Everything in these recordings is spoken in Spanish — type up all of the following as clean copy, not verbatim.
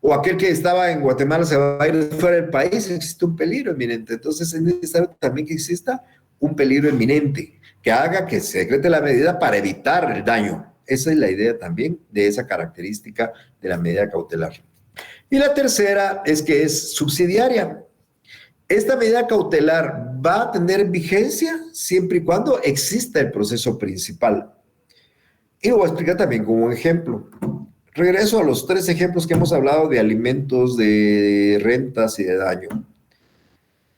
o aquel que estaba en Guatemala se va a ir fuera del país, existe un peligro inminente. Entonces es necesario también que exista un peligro inminente, que haga que se decrete la medida para evitar el daño. Esa es la idea también de esa característica de la medida cautelar. Y la tercera es que es subsidiaria. Esta medida cautelar va a tener vigencia siempre y cuando exista el proceso principal. Y lo voy a explicar también como un ejemplo. Regreso a los 3 ejemplos que hemos hablado de alimentos, de rentas y de daño.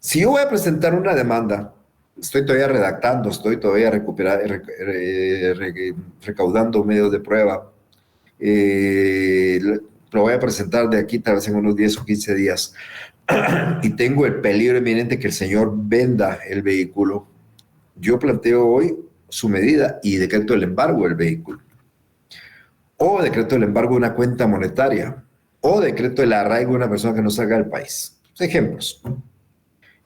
Si yo voy a presentar una demanda, estoy todavía redactando, estoy todavía recaudando medios de prueba, lo voy a presentar de aquí tal vez en unos 10 o 15 días, y tengo el peligro inminente que el señor venda el vehículo, yo planteo hoy su medida y decreto el embargo del vehículo, o decreto el embargo de una cuenta monetaria, o decreto el arraigo de una persona que no salga del país. Ejemplos.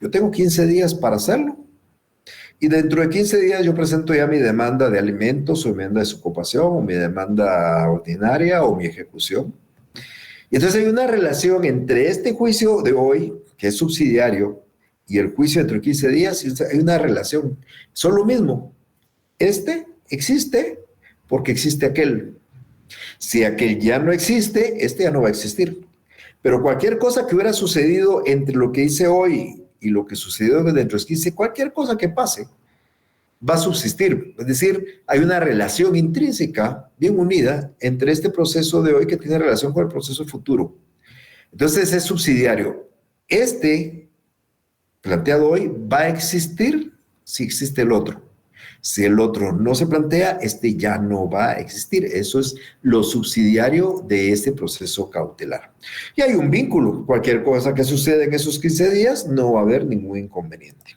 Yo tengo 15 días para hacerlo, y dentro de 15 días yo presento ya mi demanda de alimentos, o mi demanda de desocupación, o mi demanda ordinaria, o mi ejecución. Y entonces hay una relación entre este juicio de hoy, que es subsidiario, y el juicio dentro de 15 días, hay una relación. Son lo mismo. Este existe porque existe aquel. Si aquel ya no existe, este ya no va a existir. Pero cualquier cosa que hubiera sucedido entre lo que hice hoy y lo que sucedió dentro de 15, cualquier cosa que pase, va a subsistir. Es decir, hay una relación intrínseca, bien unida, entre este proceso de hoy que tiene relación con el proceso futuro. Entonces es subsidiario. Este, planteado hoy, va a existir si existe el otro. Si el otro no se plantea, este ya no va a existir. Eso es lo subsidiario de este proceso cautelar. Y hay un vínculo. Cualquier cosa que suceda en esos 15 días, no va a haber ningún inconveniente.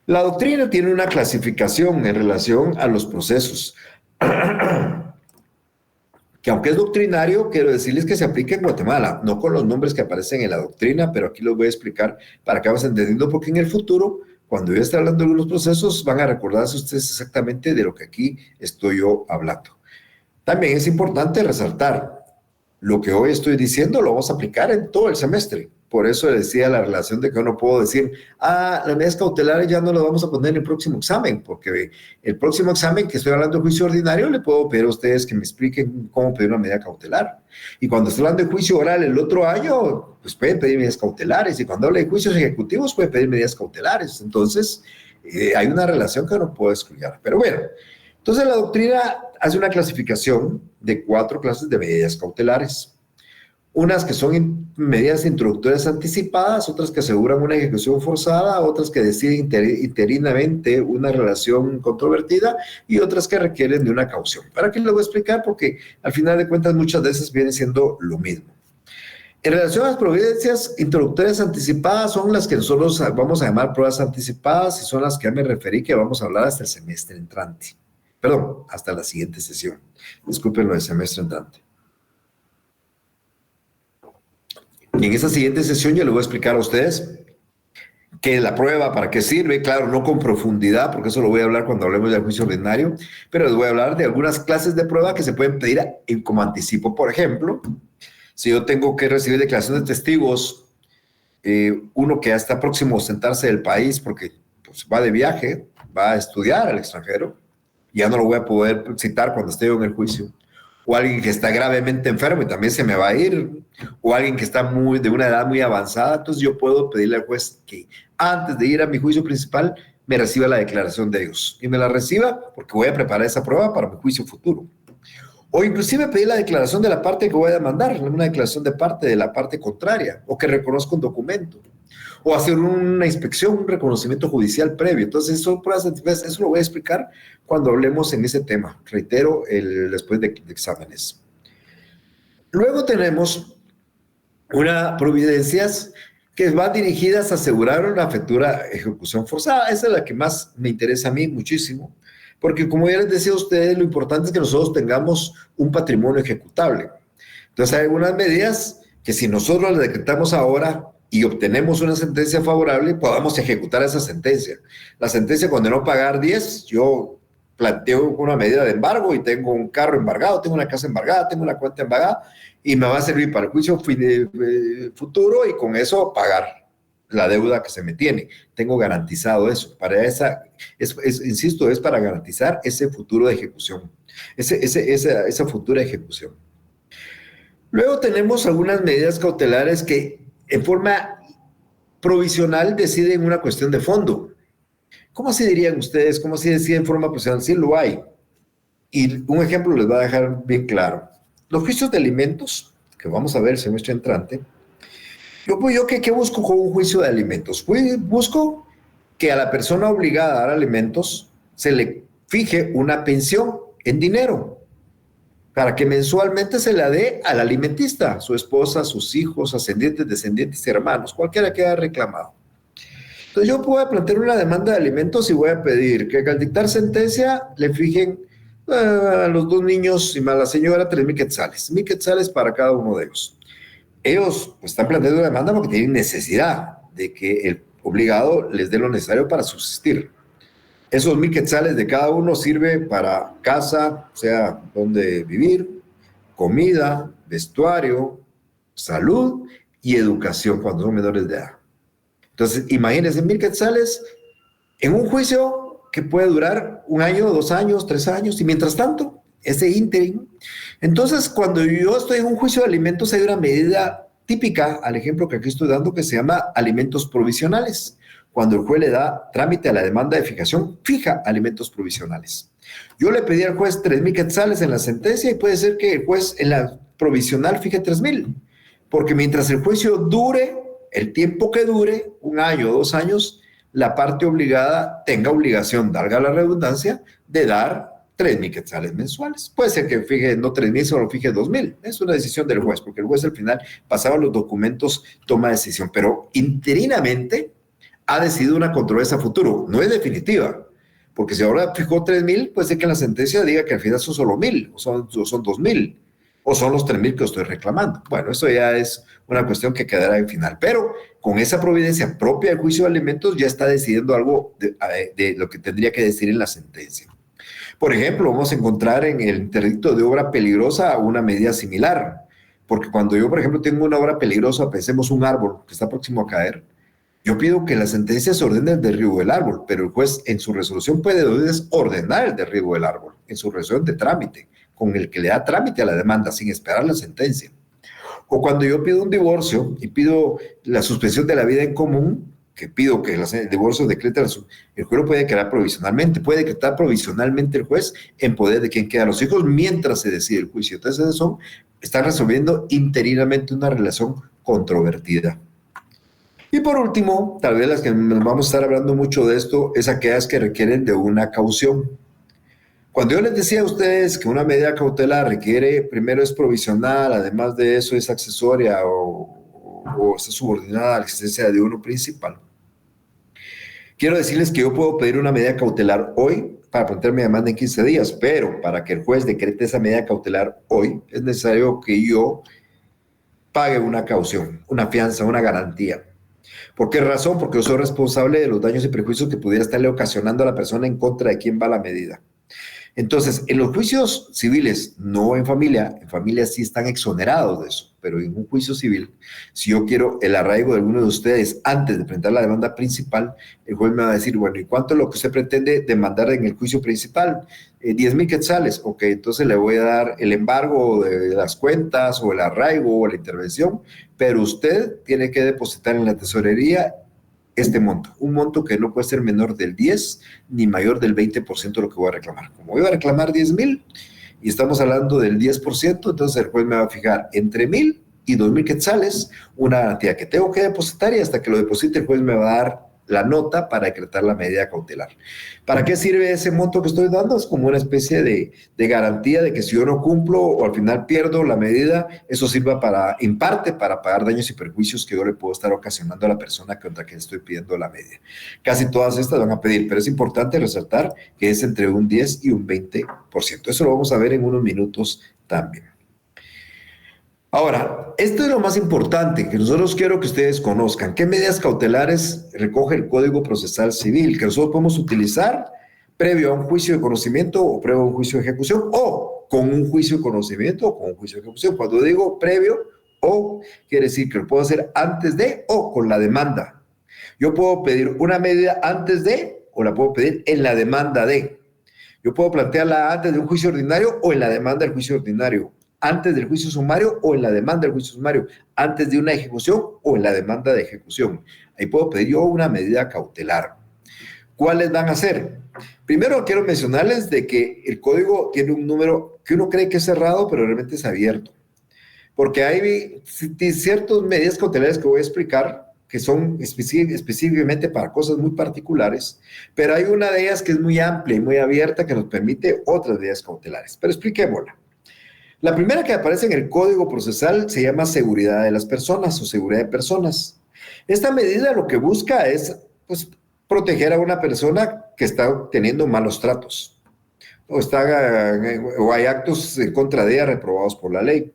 La doctrina tiene una clasificación en relación a los procesos, que aunque es doctrinario, quiero decirles que se aplica en Guatemala, no con los nombres que aparecen en la doctrina, pero aquí los voy a explicar para que vamos entendiendo, porque en el futuro, cuando yo esté hablando de los procesos, van a recordarse ustedes exactamente de lo que aquí estoy yo hablando. También es importante resaltar, lo que hoy estoy diciendo lo vamos a aplicar en todo el semestre. Por eso decía la relación de que no puedo decir, las medidas cautelares ya no las vamos a poner en el próximo examen, porque el próximo examen que estoy hablando de juicio ordinario, le puedo pedir a ustedes que me expliquen cómo pedir una medida cautelar. Y cuando estoy hablando de juicio oral el otro año, pues pueden pedir medidas cautelares. Y cuando hable de juicios ejecutivos, pueden pedir medidas cautelares. Entonces, hay una relación que no puedo excluir. Pero bueno, entonces la doctrina hace una clasificación de 4 clases de medidas cautelares. Unas que son medidas introductorias anticipadas, otras que aseguran una ejecución forzada, otras que deciden interinamente una relación controvertida y otras que requieren de una caución. ¿Para qué les voy a explicar? Porque al final de cuentas muchas veces viene siendo lo mismo. En relación a las providencias introductorias anticipadas son las que nosotros vamos a llamar pruebas anticipadas y son las que ya me referí que vamos a hablar hasta el semestre entrante. Perdón, hasta la siguiente sesión. Disculpen lo del semestre entrante. Y en esa siguiente sesión yo les voy a explicar a ustedes qué es la prueba, para qué sirve, claro, no con profundidad, porque eso lo voy a hablar cuando hablemos del juicio ordinario, pero les voy a hablar de algunas clases de prueba que se pueden pedir como anticipo. Por ejemplo, si yo tengo que recibir declaración de testigos, uno que ya está próximo a ausentarse del país porque pues, va de viaje, va a estudiar al extranjero, ya no lo voy a poder citar cuando esté yo en el juicio. O alguien que está gravemente enfermo y también se me va a ir, o alguien que está de una edad muy avanzada, entonces yo puedo pedirle al juez que antes de ir a mi juicio principal me reciba la declaración de ellos y me la reciba porque voy a preparar esa prueba para mi juicio futuro. O inclusive pedir la declaración de la parte que voy a demandar, una declaración de parte de la parte contraria, o que reconozca un documento, o hacer una inspección, un reconocimiento judicial previo. Entonces, eso lo voy a explicar cuando hablemos en ese tema, reitero, después de exámenes. Luego tenemos unas providencias que van dirigidas a asegurar una futura ejecución forzada. Esa es la que más me interesa a mí muchísimo, porque como ya les decía a ustedes, lo importante es que nosotros tengamos un patrimonio ejecutable. Entonces, hay algunas medidas que si nosotros las decretamos ahora y obtenemos una sentencia favorable, podamos ejecutar esa sentencia. La sentencia condenó pagar 10, yo planteo una medida de embargo y tengo un carro embargado, tengo una casa embargada, tengo una cuenta embargada y me va a servir para el juicio futuro y con eso pagar la deuda que se me tiene. Tengo garantizado eso. Para insisto, es para garantizar ese futuro de ejecución, esa futura ejecución. Luego tenemos algunas medidas cautelares que en forma provisional deciden una cuestión de fondo. ¿Cómo así dirían ustedes? ¿Cómo así deciden en forma provisional? Sí lo hay. Y un ejemplo les va a dejar bien claro. Los juicios de alimentos, que vamos a ver el semestre entrante, yo ¿qué busco con un juicio de alimentos? Busco que a la persona obligada a dar alimentos se le fije una pensión en dinero para que mensualmente se la dé al alimentista, su esposa, sus hijos, ascendientes, descendientes, hermanos, cualquiera que haya reclamado. Entonces yo voy a plantear una demanda de alimentos y voy a pedir que al dictar sentencia le fijen a los dos niños y a la señora 3,000 quetzales, 1,000 quetzales para cada uno de ellos. Ellos pues, están planteando una demanda porque tienen necesidad de que el obligado les dé lo necesario para subsistir. Esos 1,000 quetzales de cada uno sirve para casa, o sea, donde vivir, comida, vestuario, salud y educación cuando son menores de edad. Entonces, imagínense 1,000 quetzales en un juicio que puede durar 1 año, 2 años, 3 años, y mientras tanto, ese ínterin. Entonces, cuando yo estoy en un juicio de alimentos, hay una medida típica, al ejemplo que aquí estoy dando, que se llama alimentos provisionales. Cuando el juez le da trámite a la demanda de fijación, fija alimentos provisionales. Yo le pedí al juez 3,000 quetzales en la sentencia y puede ser que el juez en la provisional fije 3,000, porque mientras el juicio dure, el tiempo que dure, 1 año, 2 años, la parte obligada tenga obligación, valga la redundancia, de dar 3,000 quetzales mensuales. Puede ser que fije no 3,000, solo fije 2,000. Es una decisión del juez, porque el juez al final pasaba los documentos, toma decisión, pero interinamente ha decidido una controversia a futuro. No es definitiva, porque si ahora fijó 3,000, puede ser que en la sentencia diga que al final son solo 1,000, o son 2,000, o son los 3,000 que estoy reclamando. Bueno, eso ya es una cuestión que quedará en final, pero con esa providencia propia del juicio de alimentos ya está decidiendo algo de lo que tendría que decir en la sentencia. Por ejemplo, vamos a encontrar en el interdicto de obra peligrosa una medida similar, porque cuando yo, por ejemplo, tengo una obra peligrosa, pensemos un árbol que está próximo a caer, yo pido que la sentencia se ordene el derribo del árbol, pero el juez en su resolución puede ordenar el derribo del árbol, en su resolución de trámite, con el que le da trámite a la demanda sin esperar la sentencia. O cuando yo pido un divorcio y pido la suspensión de la vida en común, que pido que el divorcio decrete, el juez lo puede declarar provisionalmente, puede decretar provisionalmente el juez en poder de quien quedan los hijos mientras se decide el juicio. Entonces están resolviendo interinamente una relación controvertida. Y por último, tal vez las que nos vamos a estar hablando mucho de esto, es aquellas que requieren de una caución. Cuando yo les decía a ustedes que una medida cautelar requiere, primero es provisional, además de eso es accesoria o está subordinada a la existencia de uno principal, quiero decirles que yo puedo pedir una medida cautelar hoy para plantear mi demanda en 15 días, pero para que el juez decrete esa medida cautelar hoy, es necesario que yo pague una caución, una fianza, una garantía. ¿Por qué razón? Porque yo soy responsable de los daños y perjuicios que pudiera estarle ocasionando a la persona en contra de quien va la medida. Entonces, en los juicios civiles, no en familia sí están exonerados de eso, pero en un juicio civil, si yo quiero el arraigo de alguno de ustedes antes de presentar la demanda principal, el juez me va a decir, bueno, ¿y cuánto es lo que usted pretende demandar en el juicio principal? 10,000 quetzales, ok, entonces le voy a dar el embargo de las cuentas o el arraigo o la intervención, pero usted tiene que depositar en la tesorería este monto, un monto que no puede ser menor del 10 ni mayor del 20% de lo que voy a reclamar. Como voy a reclamar 10,000 y estamos hablando del 10%, entonces el juez me va a fijar entre 1,000 y 2,000 quetzales una garantía que tengo que depositar y hasta que lo deposite el juez me va a dar la nota para decretar la medida cautelar. ¿Para qué sirve ese monto que estoy dando? Es como una especie de garantía de que si yo no cumplo o al final pierdo la medida, eso sirva en parte para pagar daños y perjuicios que yo le puedo estar ocasionando a la persona contra quien estoy pidiendo la medida. Casi todas estas van a pedir, pero es importante resaltar que es entre un 10 y un 20%. Eso lo vamos a ver en unos minutos también. Ahora, esto es lo más importante que nosotros quiero que ustedes conozcan. ¿Qué medidas cautelares recoge el Código Procesal Civil que nosotros podemos utilizar previo a un juicio de conocimiento o previo a un juicio de ejecución, o con un juicio de conocimiento o con un juicio de ejecución. Cuando digo previo o, quiere decir que lo puedo hacer antes de o con la demanda. Yo puedo pedir una medida antes de o la puedo pedir en la demanda de. Yo puedo plantearla antes de un juicio ordinario o en la demanda del juicio ordinario, antes del juicio sumario o en la demanda del juicio sumario, antes de una ejecución o en la demanda de ejecución. Ahí puedo pedir yo una medida cautelar. ¿Cuáles van a ser? Primero quiero mencionarles de que el código tiene un número que uno cree que es cerrado, pero realmente es abierto. Porque hay ciertas medidas cautelares que voy a explicar que son específicamente para cosas muy particulares, pero hay una de ellas que es muy amplia y muy abierta que nos permite otras medidas cautelares. Pero expliquémosla. La primera que aparece en el Código Procesal se llama seguridad de las personas o seguridad de personas. Esta medida lo que busca es, pues, proteger a una persona que está teniendo malos tratos o hay actos en contra de ella reprobados por la ley.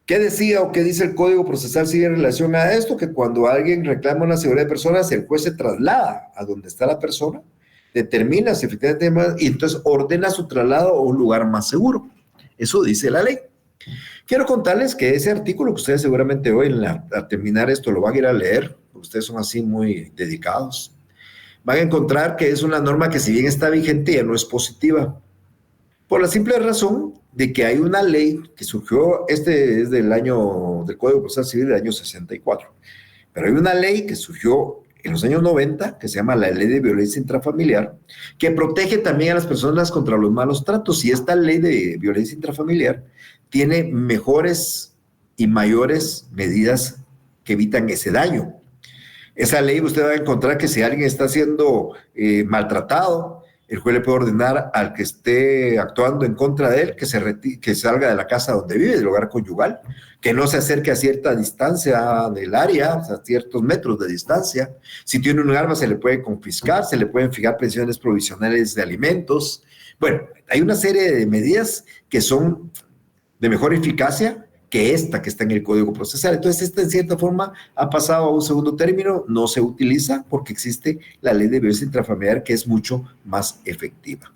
¿Qué decía o qué dice el Código Procesal Civil en relación a esto? Que cuando alguien reclama una seguridad de personas, el juez se traslada a donde está la persona, determina si efectivamente y entonces ordena su traslado a un lugar más seguro. Eso dice la ley. Quiero contarles que ese artículo que ustedes seguramente hoy al terminar esto lo van a ir a leer, porque ustedes son así muy dedicados, van a encontrar que es una norma que si bien está vigente ya no es positiva, por la simple razón de que hay una ley que surgió, es del Código Procesal Civil del año 64, pero hay una ley que surgió en los años 90, que se llama la Ley de Violencia Intrafamiliar, que protege también a las personas contra los malos tratos, y esta ley de violencia intrafamiliar tiene mejores y mayores medidas que evitan ese daño. Esa ley usted va a encontrar que si alguien está siendo maltratado, el juez le puede ordenar al que esté actuando en contra de él que salga de la casa donde vive, del hogar conyugal, que no se acerque a cierta distancia del área, o sea, a ciertos metros de distancia. Si tiene un arma se le puede confiscar, se le pueden fijar pensiones provisionales de alimentos. Bueno, hay una serie de medidas que son de mejor eficacia que esta que está en el Código Procesal. Entonces, esta en cierta forma ha pasado a un segundo término, no se utiliza porque existe la Ley de Violencia Intrafamiliar que es mucho más efectiva.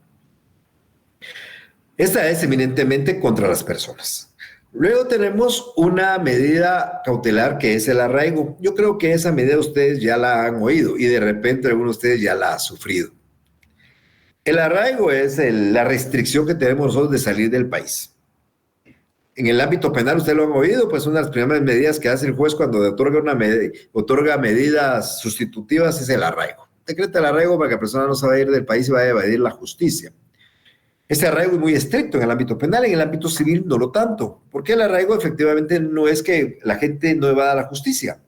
Esta es eminentemente contra las personas. Luego tenemos una medida cautelar que es el arraigo. Yo creo que esa medida ustedes ya la han oído y de repente algunos de ustedes ya la han sufrido. El arraigo es la restricción que tenemos nosotros de salir del país. En el ámbito penal, ustedes lo han oído, pues una de las primeras medidas que hace el juez cuando otorga medidas sustitutivas es el arraigo. Decreta el arraigo para que la persona no se vaya a ir del país y vaya a evadir la justicia. Este arraigo es muy estricto en el ámbito penal, en el ámbito civil no lo tanto, porque el arraigo efectivamente no es que la gente no evada la justicia.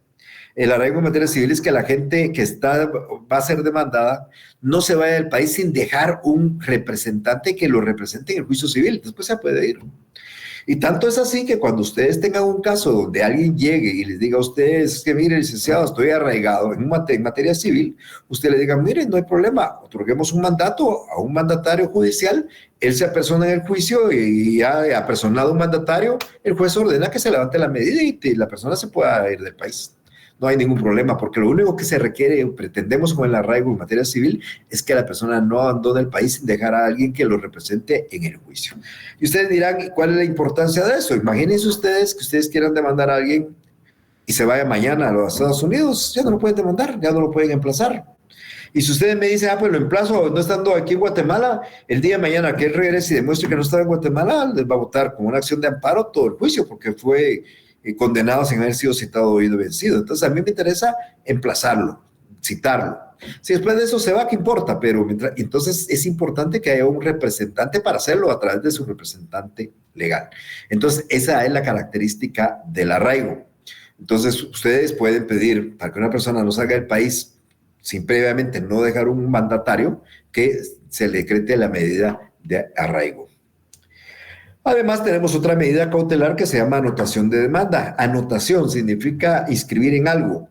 El arraigo en materia civil es que la gente que va a ser demandada no se vaya del país sin dejar un representante que lo represente en el juicio civil, después se puede ir. Y tanto es así que cuando ustedes tengan un caso donde alguien llegue y les diga a ustedes, es que mire, licenciado, estoy arraigado en materia civil, usted le diga, mire, no hay problema, otorguemos un mandato a un mandatario judicial, él se apersona en el juicio y ya apersonado un mandatario, el juez ordena que se levante la medida y la persona se pueda ir del país. No hay ningún problema, porque lo único que se requiere, pretendemos con el arraigo en materia civil, es que la persona no abandone el país sin dejar a alguien que lo represente en el juicio. Y ustedes dirán, ¿cuál es la importancia de eso? Imagínense ustedes que ustedes quieran demandar a alguien y se vaya mañana a los Estados Unidos, ya no lo pueden demandar, ya no lo pueden emplazar. Y si ustedes me dicen, pues lo emplazo no estando aquí en Guatemala, el día de mañana que él regrese y demuestre que no estaba en Guatemala, les va a votar como una acción de amparo todo el juicio, porque fue condenado sin haber sido citado, oído, vencido. Entonces a mí me interesa emplazarlo, citarlo. Si después de eso se va, ¿qué importa? Pero entonces es importante que haya un representante para hacerlo a través de su representante legal. Entonces esa es la característica del arraigo. Entonces ustedes pueden pedir para que una persona no salga del país sin previamente no dejar un mandatario que se le decrete la medida de arraigo. Además, tenemos otra medida cautelar que se llama anotación de demanda. Anotación significa inscribir en algo.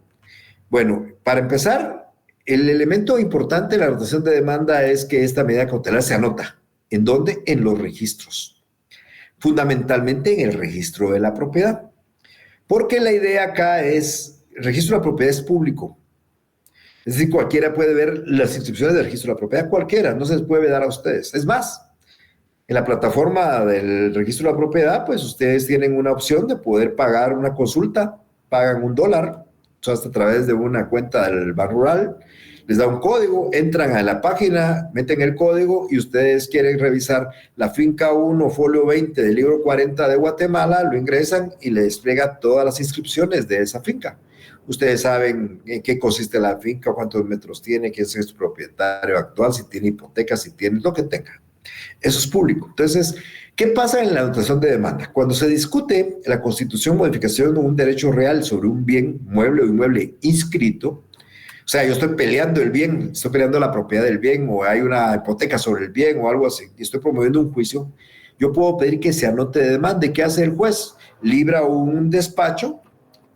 Bueno, para empezar, el elemento importante de la anotación de demanda es que esta medida cautelar se anota. ¿En dónde? En los registros. Fundamentalmente en el registro de la propiedad. Porque la idea acá es, el registro de la propiedad es público. Es decir, cualquiera puede ver las instrucciones del registro de la propiedad, cualquiera, no se les puede dar a ustedes. Es más, en la plataforma del registro de la propiedad, pues ustedes tienen una opción de poder pagar una consulta, pagan $1, hasta a través de una cuenta del Banco Rural, les da un código, entran a la página, meten el código y ustedes quieren revisar la finca 1, folio 20 del libro 40 de Guatemala, lo ingresan y les despliega todas las inscripciones de esa finca. Ustedes saben en qué consiste la finca, cuántos metros tiene, quién es su propietario actual, si tiene hipoteca, si tiene lo que tenga. Eso es público. Entonces, ¿qué pasa en la anotación de demanda? Cuando se discute la constitución, modificación de un derecho real sobre un bien mueble o inmueble inscrito, o sea, yo estoy peleando el bien, estoy peleando la propiedad del bien, o hay una hipoteca sobre el bien o algo así, y estoy promoviendo un juicio, yo puedo pedir que se anote de demanda. ¿Y qué hace el juez? Libra un despacho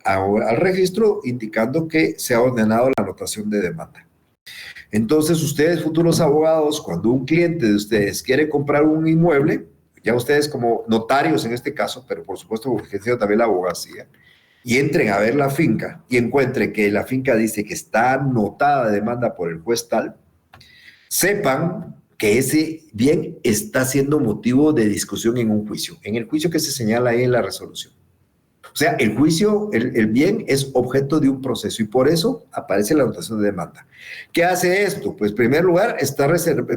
al registro indicando que se ha ordenado la anotación de demanda. Entonces, ustedes, futuros abogados, cuando un cliente de ustedes quiere comprar un inmueble, ya ustedes como notarios en este caso, pero por supuesto ejerciendo también la abogacía, y entren a ver la finca y encuentren que la finca dice que está anotada de demanda por el juez tal, sepan que ese bien está siendo motivo de discusión en un juicio, en el juicio que se señala ahí en la resolución. O sea, el juicio, el bien es objeto de un proceso y por eso aparece la anotación de demanda. ¿Qué hace esto? Pues en primer lugar está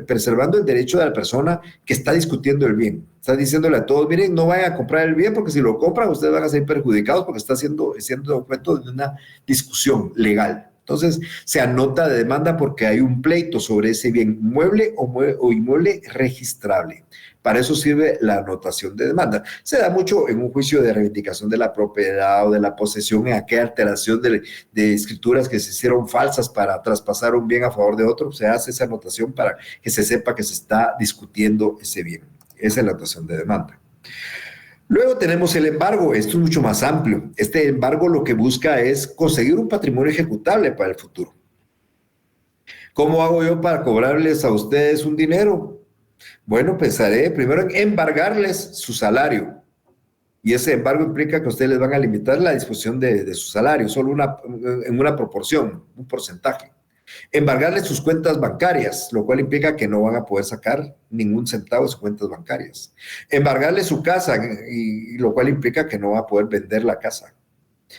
preservando el derecho de la persona que está discutiendo el bien. Está diciéndole a todos, miren, no vayan a comprar el bien porque si lo compran ustedes van a ser perjudicados porque está siendo objeto de una discusión legal. Entonces, se anota de demanda porque hay un pleito sobre ese bien mueble o inmueble registrable. Para eso sirve la anotación de demanda. Se da mucho en un juicio de reivindicación de la propiedad o de la posesión, en aquella alteración de escrituras que se hicieron falsas para traspasar un bien a favor de otro. Se hace esa anotación para que se sepa que se está discutiendo ese bien. Esa es la anotación de demanda. Luego tenemos el embargo. Esto es mucho más amplio. Este embargo lo que busca es conseguir un patrimonio ejecutable para el futuro. ¿Cómo hago yo para cobrarles a ustedes un dinero? Bueno, pensaré primero en embargarles su salario. Y ese embargo implica que ustedes les van a limitar la disposición de su salario, solo en una proporción, un porcentaje. Embargarles sus cuentas bancarias, lo cual implica que no van a poder sacar ningún centavo de sus cuentas bancarias. Embargarles su casa, y lo cual implica que no va a poder vender la casa.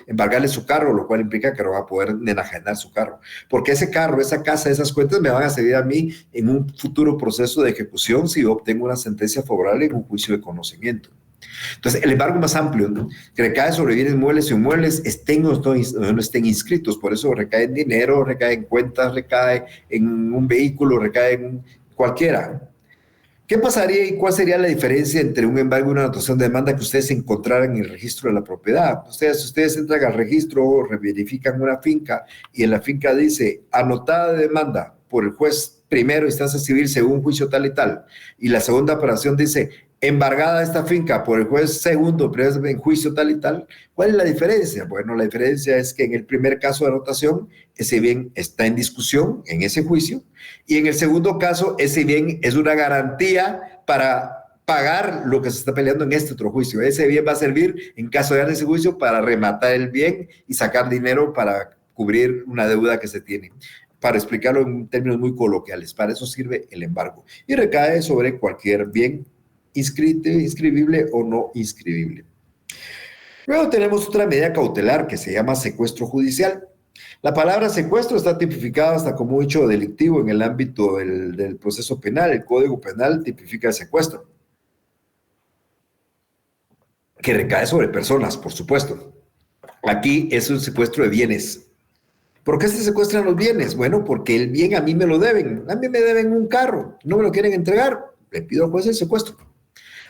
Embargarle su carro, lo cual implica que no va a poder enajenar su carro. Porque ese carro, esa casa, esas cuentas me van a servir a mí en un futuro proceso de ejecución si yo obtengo una sentencia favorable en un juicio de conocimiento. Entonces, el embargo más amplio, ¿no?, que recae sobre bienes muebles y inmuebles, estén o no estén inscritos. Por eso recae en dinero, recae en cuentas, recae en un vehículo, recae en cualquiera. ¿Qué pasaría y cuál sería la diferencia entre un embargo y una anotación de demanda que ustedes encontraran en el registro de la propiedad? Ustedes entran al registro, verifican una finca y en la finca dice anotada de demanda por el juez primero instancia civil según juicio tal y tal. Y la segunda operación dice embargada esta finca por el juez segundo en juicio tal y tal. ¿Cuál es la diferencia? Bueno, la diferencia es que en el primer caso de anotación, ese bien está en discusión en ese juicio, y en el segundo caso, ese bien es una garantía para pagar lo que se está peleando en este otro juicio. Ese bien va a servir, en caso de ganar ese juicio, para rematar el bien y sacar dinero para cubrir una deuda que se tiene. Para explicarlo en términos muy coloquiales, para eso sirve el embargo. Y recae sobre cualquier bien inscribible o no inscribible. Luego tenemos otra medida cautelar que se llama secuestro judicial. La palabra secuestro está tipificada hasta como un hecho delictivo en el ámbito del proceso penal. El Código Penal tipifica el secuestro, que recae sobre personas, por supuesto. Aquí es un secuestro de bienes. ¿Por qué se secuestran los bienes? Bueno, porque el bien a mí me lo deben. A mí me deben un carro, no me lo quieren entregar, le pido al juez el secuestro.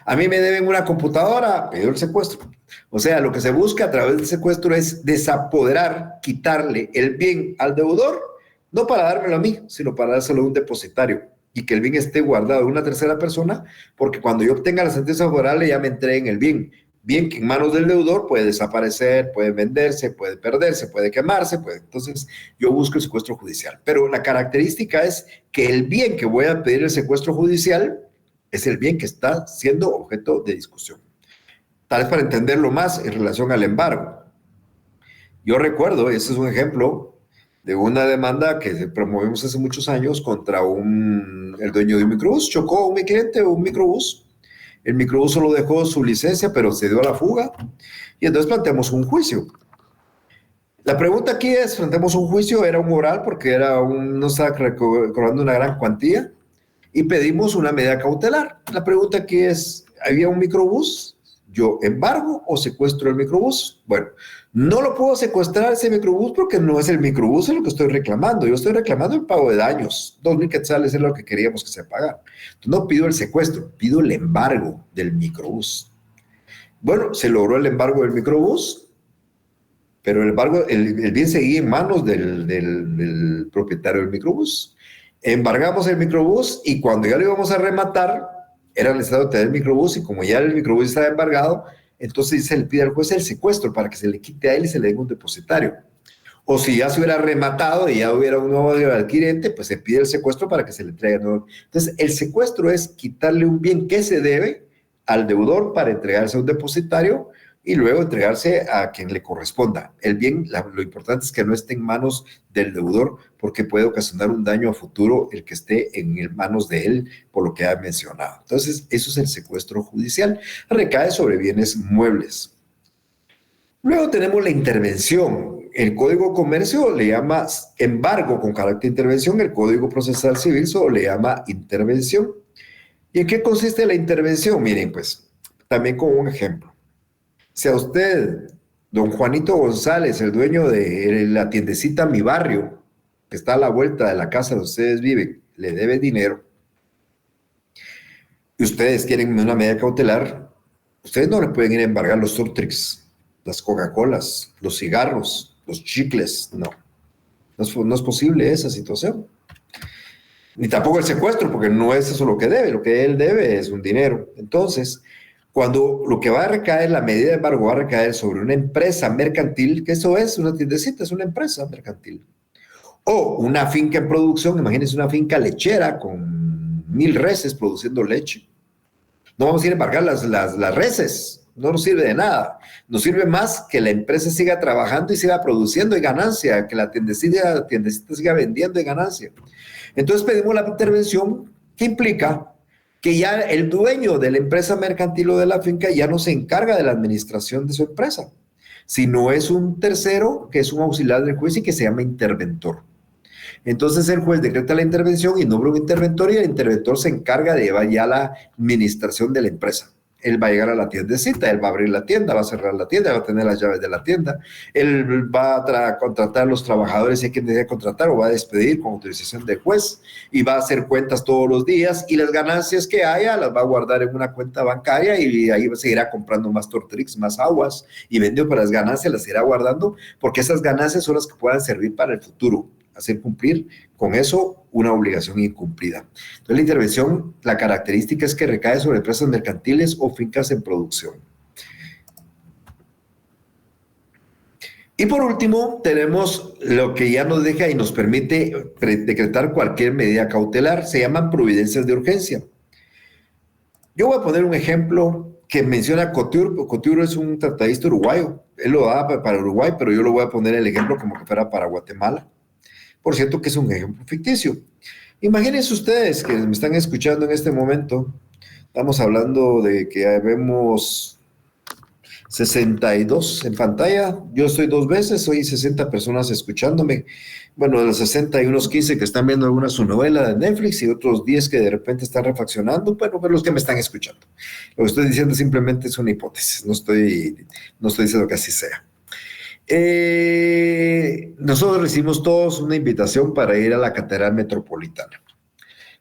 A mí me deben una computadora, pido el secuestro. O sea, lo que se busca a través del secuestro es desapoderar, quitarle el bien al deudor, no para dármelo a mí, sino para dárselo a un depositario y que el bien esté guardado en una tercera persona, porque cuando yo obtenga la sentencia favorable ya me entreguen el bien. Bien que en manos del deudor puede desaparecer, puede venderse, puede perderse, puede quemarse, entonces yo busco el secuestro judicial. Pero la característica es que el bien que voy a pedir el secuestro judicial es el bien que está siendo objeto de discusión. Tal vez para entenderlo más en relación al embargo. Yo recuerdo, ese es un ejemplo, de una demanda que promovimos hace muchos años contra el dueño de un microbús. Chocó a mi cliente un microbús. El microbús solo dejó su licencia, pero se dio a la fuga. Y entonces planteamos un juicio. La pregunta aquí es, planteamos un juicio, era un oral porque no estaba cobrando una gran cuantía y pedimos una medida cautelar. La pregunta aquí es, ¿había un microbús? ¿Yo embargo o secuestro el microbús? Bueno, no lo puedo secuestrar ese microbús porque no es el microbús es lo que estoy reclamando. Yo estoy reclamando el pago de daños. 2,000 quetzales es lo que queríamos que se pagara. Entonces, no pido el secuestro, pido el embargo del microbús. Bueno, se logró el embargo del microbús, pero el bien seguía en manos del propietario del microbús. Embargamos el microbús y cuando ya lo íbamos a rematar, era necesario tener el microbús y como ya el microbús estaba embargado, entonces se le pide al juez el secuestro para que se le quite a él y se le dé un depositario. O si ya se hubiera rematado y ya hubiera un nuevo adquirente, pues se pide el secuestro para que se le entregue nuevo. Entonces, el secuestro es quitarle un bien que se debe al deudor para entregarse a un depositario y luego entregarse a quien le corresponda. El bien, lo importante es que no esté en manos del deudor porque puede ocasionar un daño a futuro el que esté en manos de él por lo que ha mencionado. Entonces, eso es el secuestro judicial. Recae sobre bienes muebles. Luego tenemos la intervención. El Código de Comercio le llama embargo con carácter de intervención, el Código Procesal Civil solo le llama intervención. ¿Y en qué consiste la intervención? Miren, pues, también con un ejemplo. Si a usted, don Juanito González, el dueño de la tiendecita Mi Barrio, que está a la vuelta de la casa donde ustedes viven, le debe dinero, y ustedes quieren una medida cautelar, ustedes no le pueden ir a embargar los Surtrix, las Coca-Colas, los cigarros, los chicles, no. No es posible esa situación. Ni tampoco el secuestro, porque no es eso lo que debe. Lo que él debe es un dinero. Entonces, cuando lo que va a recaer, la medida de embargo va a recaer sobre una empresa mercantil, que eso es una tiendecita, es una empresa mercantil. O una finca en producción, imagínense una finca lechera con 1,000 reses produciendo leche. No vamos a ir a embargar las reses, no nos sirve de nada. Nos sirve más que la empresa siga trabajando y siga produciendo y ganancia, que la tiendecita siga vendiendo y ganancia. Entonces pedimos la intervención que implica que ya el dueño de la empresa mercantil o de la finca ya no se encarga de la administración de su empresa, sino es un tercero que es un auxiliar del juez y que se llama interventor. Entonces el juez decreta la intervención y nombra un interventor y el interventor se encarga de llevar ya la administración de la empresa. Él va a llegar a la tiendecita, él va a abrir la tienda, va a cerrar la tienda, va a tener las llaves de la tienda, él va a contratar a los trabajadores si hay quien desea contratar o va a despedir con autorización del juez y va a hacer cuentas todos los días y las ganancias que haya las va a guardar en una cuenta bancaria y ahí seguirá comprando más Tortrix, más aguas y vendiendo para las ganancias, las irá guardando porque esas ganancias son las que puedan servir para el futuro, hacer cumplir con eso una obligación incumplida. Entonces la intervención, la característica es que recae sobre empresas mercantiles o fincas en producción. Y por último, tenemos lo que ya nos deja y nos permite decretar cualquier medida cautelar, se llaman providencias de urgencia. Yo voy a poner un ejemplo que menciona Couture. Couture es un tratadista uruguayo, él lo da para Uruguay, pero yo lo voy a poner el ejemplo como que fuera para Guatemala. Por cierto que es un ejemplo ficticio. Imagínense ustedes que me están escuchando en este momento, estamos hablando de que vemos 62 en pantalla, yo estoy 2 veces, soy 60 personas escuchándome. Bueno, de los 60 hay unos 15 que están viendo alguna su novela de Netflix y otros 10 que de repente están reflexionando, bueno, pero los que me están escuchando. Lo que estoy diciendo simplemente es una hipótesis, no estoy diciendo que así sea. Nosotros recibimos todos una invitación para ir a la Catedral Metropolitana.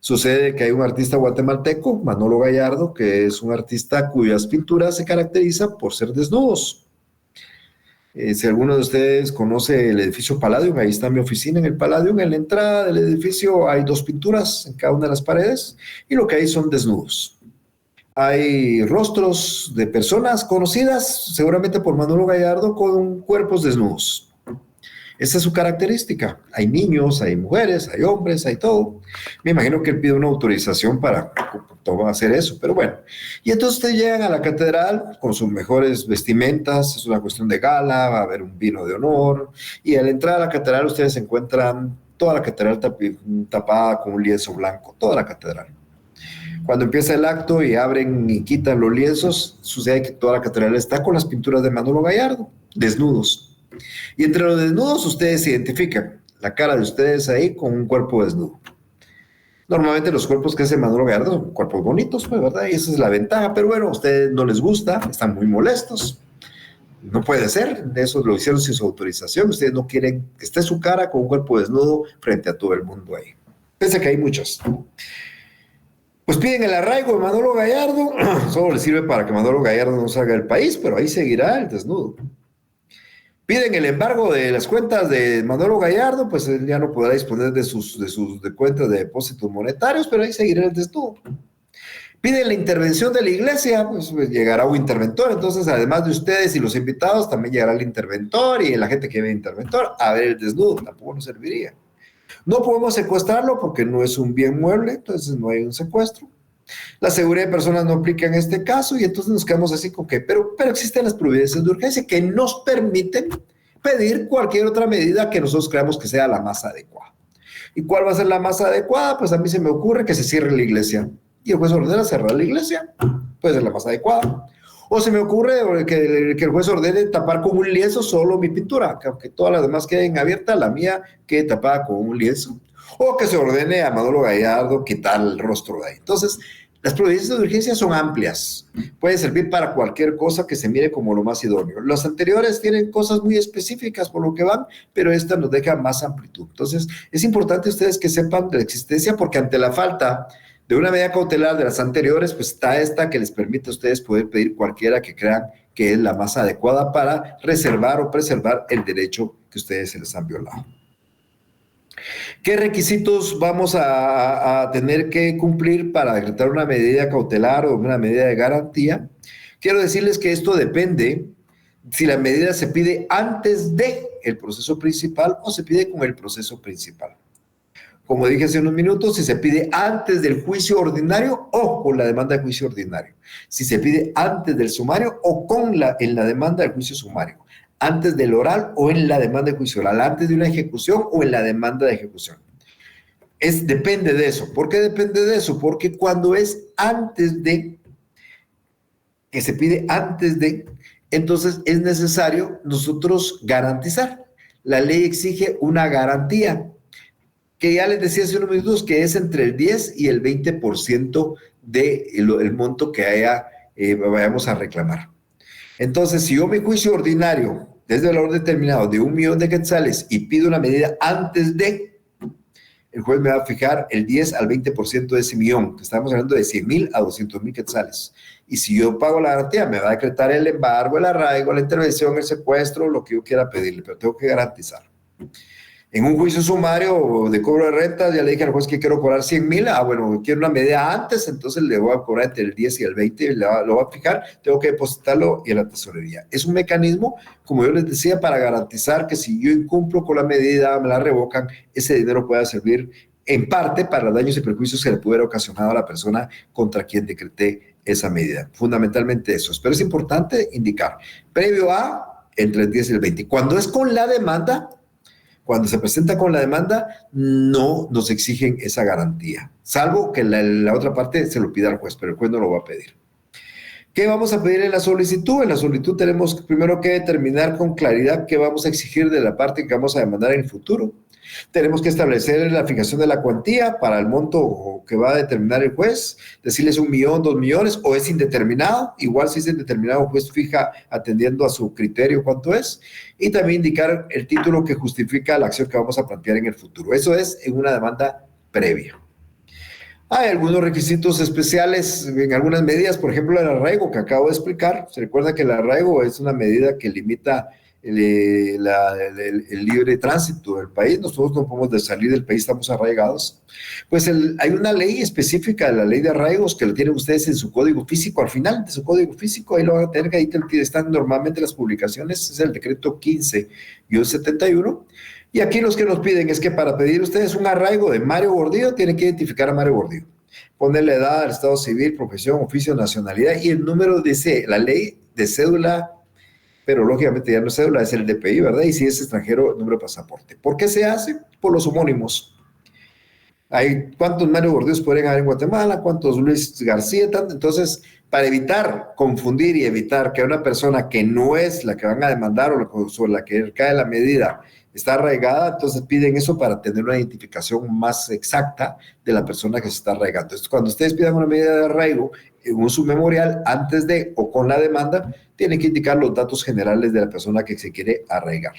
Sucede que hay un artista guatemalteco, Manolo Gallardo, que es un artista cuyas pinturas se caracterizan por ser desnudos. Si alguno de ustedes conoce el edificio Palladium, ahí está mi oficina en el Palladium, en la entrada del edificio hay 2 pinturas en cada una de las paredes y lo que hay son desnudos. Hay rostros de personas conocidas, seguramente por Manolo Gallardo, con cuerpos desnudos. Esa es su característica. Hay niños, hay mujeres, hay hombres, hay todo. Me imagino que él pide una autorización para hacer eso, pero bueno. Y entonces ustedes llegan a la catedral con sus mejores vestimentas, es una cuestión de gala, va a haber un vino de honor, y al entrar a la catedral ustedes encuentran toda la catedral tapada con un lienzo blanco, toda la catedral. Cuando empieza el acto y abren y quitan los lienzos, sucede que toda la catedral está con las pinturas de Manolo Gallardo, desnudos. Y entre los desnudos ustedes identifican la cara de ustedes ahí con un cuerpo desnudo. Normalmente los cuerpos que hace Manolo Gallardo son cuerpos bonitos, pues, ¿verdad? Y esa es la ventaja, pero bueno, a ustedes no les gusta, están muy molestos. No puede ser, eso lo hicieron sin su autorización, ustedes no quieren que esté su cara con un cuerpo desnudo frente a todo el mundo ahí. Pese a que hay muchos. Pues piden el arraigo de Manolo Gallardo, solo le sirve para que Manolo Gallardo no salga del país, pero ahí seguirá el desnudo. Piden el embargo de las cuentas de Manolo Gallardo, pues él ya no podrá disponer de sus cuentas de depósitos monetarios, pero ahí seguirá el desnudo. Piden la intervención de la iglesia, pues llegará un interventor, entonces además de ustedes y los invitados, también llegará el interventor y la gente que ve el interventor a ver el desnudo, tampoco nos serviría. No podemos secuestrarlo porque no es un bien mueble, entonces no hay un secuestro. La seguridad de personas no aplica en este caso y entonces nos quedamos así con que, pero existen las providencias de urgencia que nos permiten pedir cualquier otra medida que nosotros creamos que sea la más adecuada. ¿Y cuál va a ser la más adecuada? Pues a mí se me ocurre que se cierre la iglesia y el juez ordena cerrar la iglesia, puede ser la más adecuada. O se me ocurre que el juez ordene tapar con un lienzo solo mi pintura, que aunque todas las demás queden abiertas, la mía quede tapada con un lienzo. O que se ordene a Manolo Gallardo quitar el rostro de ahí. Entonces, las providencias de urgencia son amplias. Pueden servir para cualquier cosa que se mire como lo más idóneo. Los anteriores tienen cosas muy específicas por lo que van, pero esta nos deja más amplitud. Entonces, es importante ustedes que sepan de la existencia porque ante la falta de una medida cautelar de las anteriores, pues está esta que les permite a ustedes poder pedir cualquiera que crean que es la más adecuada para reservar o preservar el derecho que ustedes se les han violado. ¿Qué requisitos vamos a tener que cumplir para decretar una medida cautelar o una medida de garantía? Quiero decirles que esto depende si la medida se pide antes del proceso principal o se pide con el proceso principal. Como dije hace unos minutos, si se pide antes del juicio ordinario o con la demanda de juicio ordinario. Si se pide antes del sumario o en la demanda de juicio sumario. Antes del oral o en la demanda de juicio oral. Antes de una ejecución o en la demanda de ejecución. Depende de eso. ¿Por qué depende de eso? Porque cuando es antes de, que se pide antes de, entonces es necesario nosotros garantizar. La ley exige una garantía, que ya les decía hace unos minutos, que es entre el 10 y el 20% del monto que vayamos a reclamar. Entonces, si yo mi juicio ordinario, desde el valor determinado de 1.000.000 de quetzales y pido una medida antes de, el juez me va a fijar el 10 al 20% de ese millón, que estamos hablando de 100.000 a 200.000 quetzales. Y si yo pago la garantía, me va a decretar el embargo, el arraigo, la intervención, el secuestro, lo que yo quiera pedirle, pero tengo que garantizar. En un juicio sumario de cobro de rentas, ya le dije al juez que quiero cobrar 100.000, bueno, quiero una medida antes, entonces le voy a cobrar entre el 10 y el 20, lo voy a fijar, tengo que depositarlo y en la tesorería. Es un mecanismo, como yo les decía, para garantizar que si yo incumplo con la medida, me la revocan, ese dinero pueda servir en parte para los daños y perjuicios que le pudiera ocasionado a la persona contra quien decreté esa medida. Fundamentalmente eso. Pero es importante indicar, previo a, entre el 10 y el 20. Cuando es con la demanda, cuando se presenta con la demanda, no nos exigen esa garantía, salvo que la otra parte se lo pida al juez, pero el juez no lo va a pedir. ¿Qué vamos a pedir en la solicitud? En la solicitud tenemos primero que determinar con claridad qué vamos a exigir de la parte que vamos a demandar en el futuro. Tenemos que establecer la fijación de la cuantía para el monto que va a determinar el juez, decirles 1.000.000, 2.000.000, o es indeterminado, igual si es indeterminado, el juez fija atendiendo a su criterio cuánto es, y también indicar el título que justifica la acción que vamos a plantear en el futuro. Eso es en una demanda previa. Hay algunos requisitos especiales en algunas medidas, por ejemplo, el arraigo que acabo de explicar. Se recuerda que el arraigo es una medida que limita el libre tránsito del país. Nosotros no podemos salir del país, estamos arraigados. Pues hay una ley específica, la ley de arraigos, que la tienen ustedes en su código físico, al final de su código físico, ahí lo van a tener, que ahí están normalmente las publicaciones, es el decreto 15-71. Y aquí los que nos piden es que para pedir ustedes un arraigo de Mario Gordillo, tienen que identificar a Mario Gordillo. Ponerle edad, el estado civil, profesión, oficio, nacionalidad y el número, dice la ley de cédula, pero lógicamente ya no es cédula, es el DPI, ¿verdad? Y si es extranjero, el número de pasaporte. ¿Por qué se hace? Por los homónimos. ¿Cuántos Mario Gordillos podrían haber en Guatemala? ¿Cuántos Luis García? Entonces, para evitar confundir y evitar que una persona que no es la que van a demandar o sobre la que cae la medida está arraigada, entonces piden eso para tener una identificación más exacta de la persona que se está arraigando. Entonces, cuando ustedes pidan una medida de arraigo en un submemorial, antes de o con la demanda, tienen que indicar los datos generales de la persona que se quiere arraigar,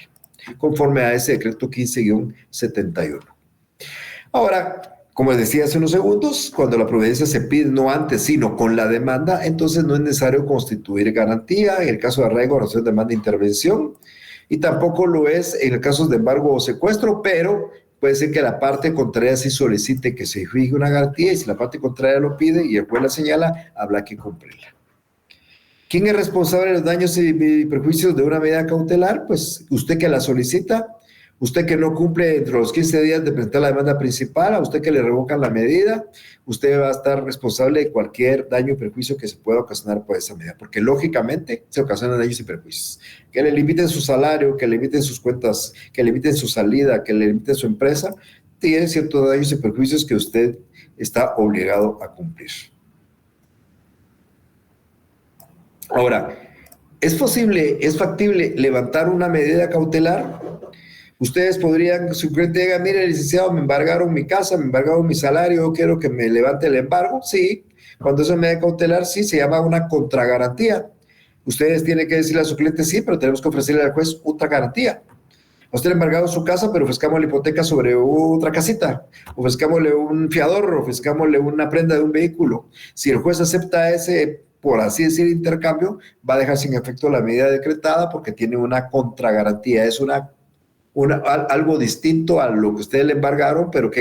conforme a ese decreto 15-71. Ahora, como les decía hace unos segundos, cuando la providencia se pide no antes, sino con la demanda, entonces no es necesario constituir garantía en el caso de arraigo, oración, demanda, intervención, y tampoco lo es en el caso de embargo o secuestro, pero puede ser que la parte contraria sí solicite que se fije una garantía, y si la parte contraria lo pide y el juez la señala, habrá que cumplirla. ¿Quién es responsable de los daños y perjuicios de una medida cautelar? Pues usted que la solicita, usted que no cumple entre los 15 días de presentar la demanda principal, a usted que le revocan la medida, usted va a estar responsable de cualquier daño o perjuicio que se pueda ocasionar por esa medida, porque lógicamente se ocasionan daños y perjuicios. Que le limiten su salario, que le limiten sus cuentas, que le limiten su salida, que le limiten su empresa, tiene ciertos daños y perjuicios que usted está obligado a cumplir. Ahora, ¿es posible, es factible levantar una medida cautelar? Ustedes podrían, su cliente diga, mire, licenciado, me embargaron mi casa, me embargaron mi salario, quiero que me levante el embargo. Sí, cuando eso es medida cautelar, sí, se llama una contragarantía. Ustedes tienen que decirle a su cliente, sí, pero tenemos que ofrecerle al juez otra garantía. A usted le embargaron su casa, pero ofrezcamos la hipoteca sobre otra casita, ofrezcámosle un fiador, ofrezcámosle una prenda de un vehículo. Si el juez acepta ese, por así decir, intercambio, va a dejar sin efecto la medida decretada porque tiene una contragarantía, es algo distinto a lo que ustedes le embargaron, pero que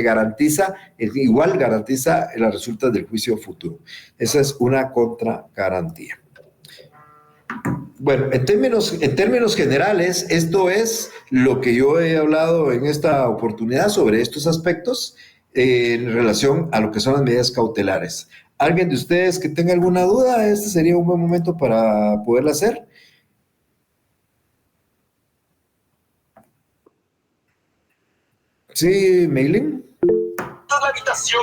igual garantiza las resultas del juicio futuro. Esa es una contragarantía. Bueno, en términos generales, esto es lo que yo he hablado en esta oportunidad sobre estos aspectos en relación a lo que son las medidas cautelares. ¿Alguien de ustedes que tenga alguna duda? Este sería un buen momento para poderla hacer. Sí, Meilin.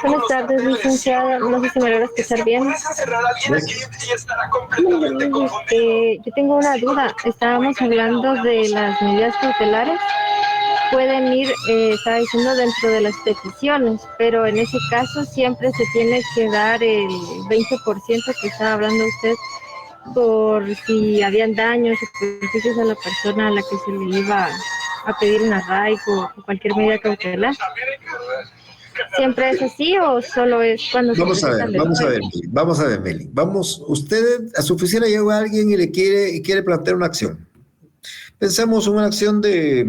Buenas tardes, licenciada. No sé si me logra escuchar bien. Yo tengo una duda. Estábamos hablando de las medidas cautelares. Pueden ir, estaba diciendo, dentro de las peticiones, pero en ese caso siempre se tiene que dar el 20% que estaba hablando usted por si habían daños o perjuicios a la persona a la que se le iba a pedir un arraigo o cualquier medida cautelar. ¿Siempre es así o solo es cuando vamos a ver, Meli. Usted a su oficina llega alguien y le quiere plantear una acción. Pensemos en una acción de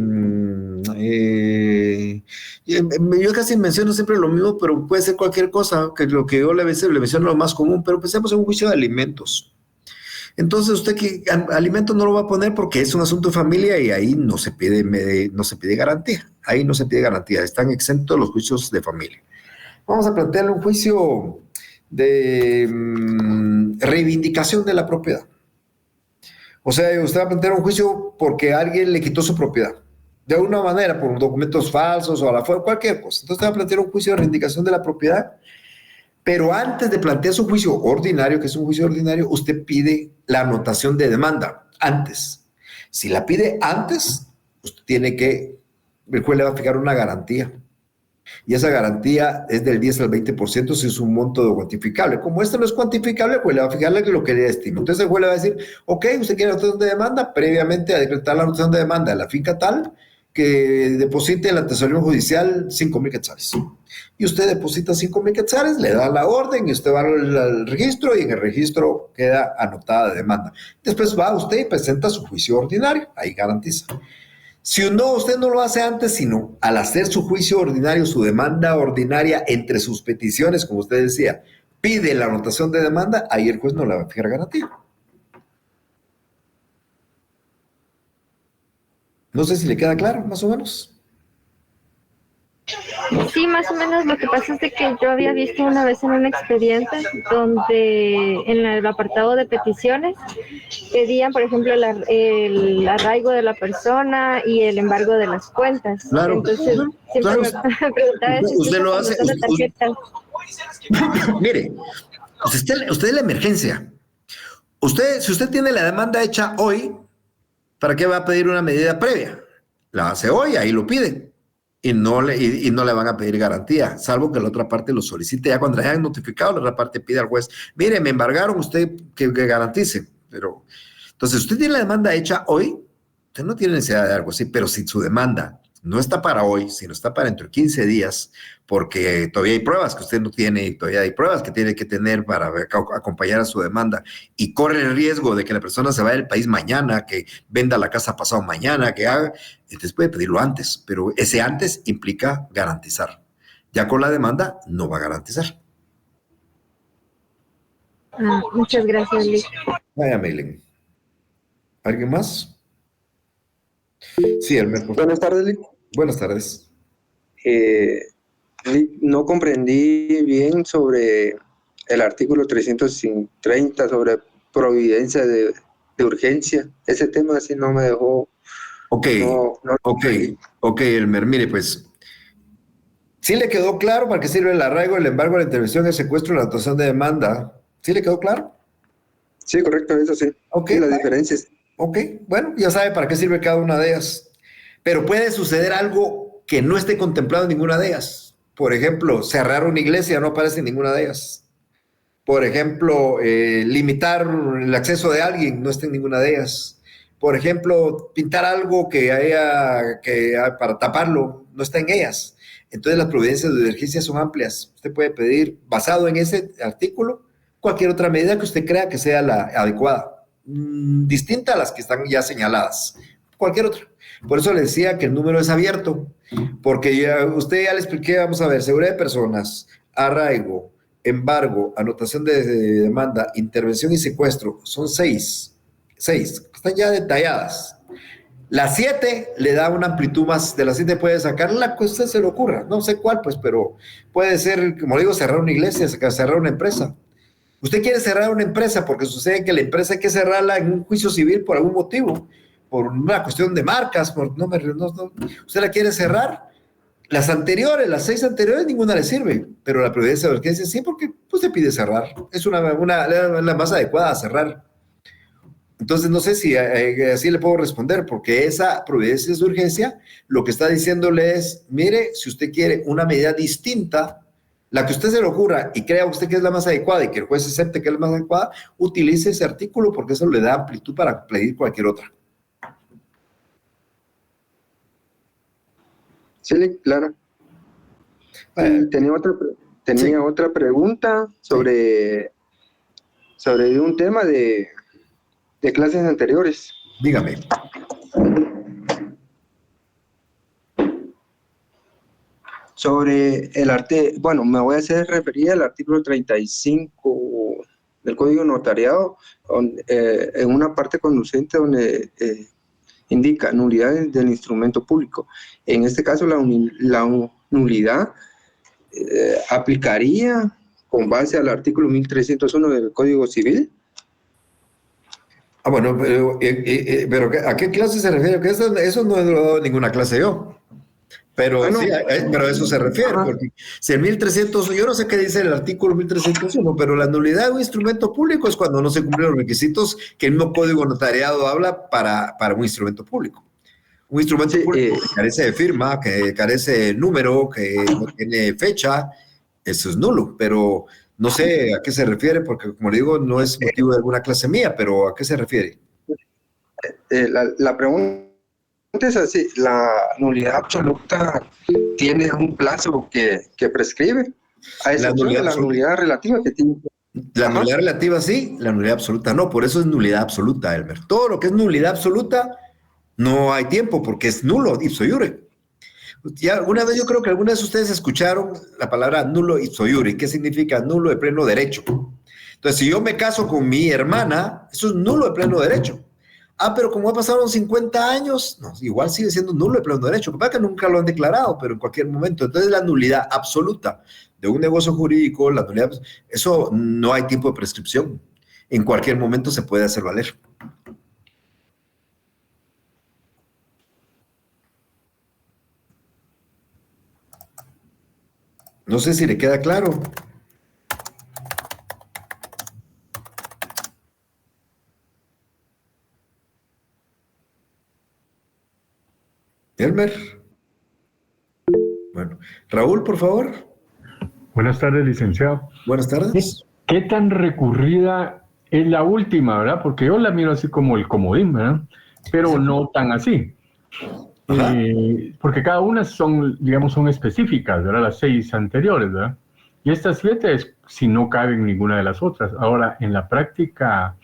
yo casi menciono siempre lo mismo, pero puede ser cualquier cosa, que lo que yo a veces le menciono lo más común, pero pensemos en un juicio de alimentos. Entonces usted que alimento no lo va a poner porque es un asunto de familia y ahí no se pide garantía. Ahí no se pide garantía, están exentos los juicios de familia. Vamos a plantearle un juicio de reivindicación de la propiedad. O sea, usted va a plantear un juicio porque alguien le quitó su propiedad. De alguna manera, por documentos falsos o a la fuerza, cualquier cosa. Entonces usted va a plantear un juicio de reivindicación de la propiedad. Pero antes de plantear su juicio ordinario, que es un juicio ordinario, usted pide la anotación de demanda antes. Si la pide antes, usted el juez le va a fijar una garantía. Y esa garantía es del 10 al 20% si es un monto cuantificable. Como esto no es cuantificable, el juez le va a fijar lo que le estima. Entonces el juez le va a decir, ok, usted quiere anotación de demanda, previamente a decretar la anotación de demanda de la finca tal, que deposite en la tesorería judicial 5,000 quetzales. Y usted deposita 5,000 quetzales, le da la orden y usted va al registro y en el registro queda anotada la demanda. Después va usted y presenta su juicio ordinario, ahí garantiza. Si no, usted no lo hace antes, sino al hacer su juicio ordinario, su demanda ordinaria entre sus peticiones, como usted decía, pide la anotación de demanda, ahí el juez no le va a fijar garantía. No sé si le queda claro, más o menos. Sí, más o menos. Lo que pasa es de que yo había visto una vez en un expediente donde en el apartado de peticiones pedían, por ejemplo, el arraigo de la persona y el embargo de las cuentas. Claro. Entonces, siempre Claro. me preguntaba si Usted lo hace. Mire, usted es la emergencia. Si usted tiene la demanda hecha hoy, ¿para qué va a pedir una medida previa? La hace hoy, ahí lo pide. Y no le van a pedir garantía, salvo que la otra parte lo solicite. Ya cuando hayan notificado, la otra parte pide al juez, mire, me embargaron, usted que garantice. Pero, entonces, usted tiene la demanda hecha hoy, usted no tiene necesidad de algo así, pero si su demanda no está para hoy, sino está para dentro de 15 días, porque todavía hay pruebas que usted no tiene y todavía hay pruebas que tiene que tener para acompañar a su demanda y corre el riesgo de que la persona se vaya del país mañana, que venda la casa pasado mañana, que haga, entonces puede pedirlo antes, pero ese antes implica garantizar. Ya con la demanda no va a garantizar. Muchas gracias, Lick. Vaya, Mailen. ¿Alguien más? Sí, Elmer. Buenas tardes, Lick. Buenas tardes. No comprendí bien sobre el artículo 330 sobre providencia de urgencia. Ese tema sí no me dejó. Ok, Elmer, mire, pues, ¿sí le quedó claro para qué sirve el arraigo, el embargo, la intervención, el secuestro, la actuación de demanda? ¿Sí le quedó claro? Sí, correcto, eso sí. Ok. Y las diferencias. Ok, bueno, ya sabe para qué sirve cada una de ellas. Pero puede suceder algo que no esté contemplado en ninguna de ellas. Por ejemplo, cerrar una iglesia no aparece en ninguna de ellas. Por ejemplo, limitar el acceso de alguien no está en ninguna de ellas. Por ejemplo, pintar algo para taparlo no está en ellas. Entonces las providencias de emergencia son amplias. Usted puede pedir, basado en ese artículo, cualquier otra medida que usted crea que sea la adecuada, distinta a las que están ya señaladas. Cualquier otra. Por eso le decía que el número es abierto, porque usted ya le expliqué, vamos a ver, seguridad de personas, arraigo, embargo, anotación de demanda, intervención y secuestro, son 6, están ya detalladas. Las 7 le da una amplitud más, de las 7 puede sacar la que a usted se le ocurra, no sé cuál, pues, pero puede ser, como digo, cerrar una iglesia, cerrar una empresa. Usted quiere cerrar una empresa porque sucede que la empresa hay que cerrarla en un juicio civil por algún motivo, por una cuestión de marcas, usted la quiere cerrar. Las 6 anteriores, ninguna le sirve, pero la providencia de urgencia sí, porque pues, se pide cerrar. Es la más adecuada a cerrar. Entonces, no sé si así le puedo responder, porque esa providencia de urgencia lo que está diciéndole es, mire, si usted quiere una medida distinta, la que a usted se le ocurra y crea usted que es la más adecuada y que el juez acepte que es la más adecuada, utilice ese artículo porque eso le da amplitud para pedir cualquier otra. Sí, claro. Tenía otra pregunta sobre un tema de clases anteriores. Dígame. Sobre bueno, me voy a hacer referir al artículo 35 del Código Notariado, en una parte conducente donde indica nulidades del instrumento público. En este caso, la nulidad aplicaría con base al artículo 1301 del Código Civil. Bueno, pero ¿a qué clase se refiere? Que eso no he dado ninguna clase yo. Pero sí, pero a eso se refiere. Porque si el 1300, yo no sé qué dice el artículo 1301, pero la nulidad de un instrumento público es cuando no se cumplen los requisitos que el mismo Código Notariado habla para un instrumento público. Un instrumento público que carece de firma, que carece de número, que no tiene fecha, eso es nulo. Pero no sé a qué se refiere, porque como le digo, no es motivo de alguna clase mía, pero ¿a qué se refiere? La pregunta es así, la nulidad absoluta tiene un plazo que prescribe, a excepción de la nulidad relativa que tiene. La nulidad relativa sí, la nulidad absoluta no, por eso es nulidad absoluta, Elmer. Todo lo que es nulidad absoluta no hay tiempo porque es nulo ipso iure. Ya alguna vez, yo creo que alguna vez ustedes escucharon la palabra nulo ipso iure. ¿Qué significa nulo de pleno derecho? Entonces, si yo me caso con mi hermana, eso es nulo de pleno derecho. Ah, pero como ha pasado 50 años, no, igual sigue siendo nulo de pleno derecho. Capaz que nunca lo han declarado, pero en cualquier momento. Entonces, la nulidad absoluta de un negocio jurídico, la nulidad, eso no hay tiempo de prescripción. En cualquier momento se puede hacer valer. No sé si le queda claro. Elmer. Bueno, Raúl, por favor. Buenas tardes, licenciado. Buenas tardes. ¿Qué tan recurrida es la última, verdad? Porque yo la miro así como el comodín, ¿verdad? Pero no tan así. Porque cada una son, digamos, son específicas, ¿verdad? Las 6 anteriores, ¿verdad? Y estas 7 es si no caben ninguna de las otras. Ahora, en la práctica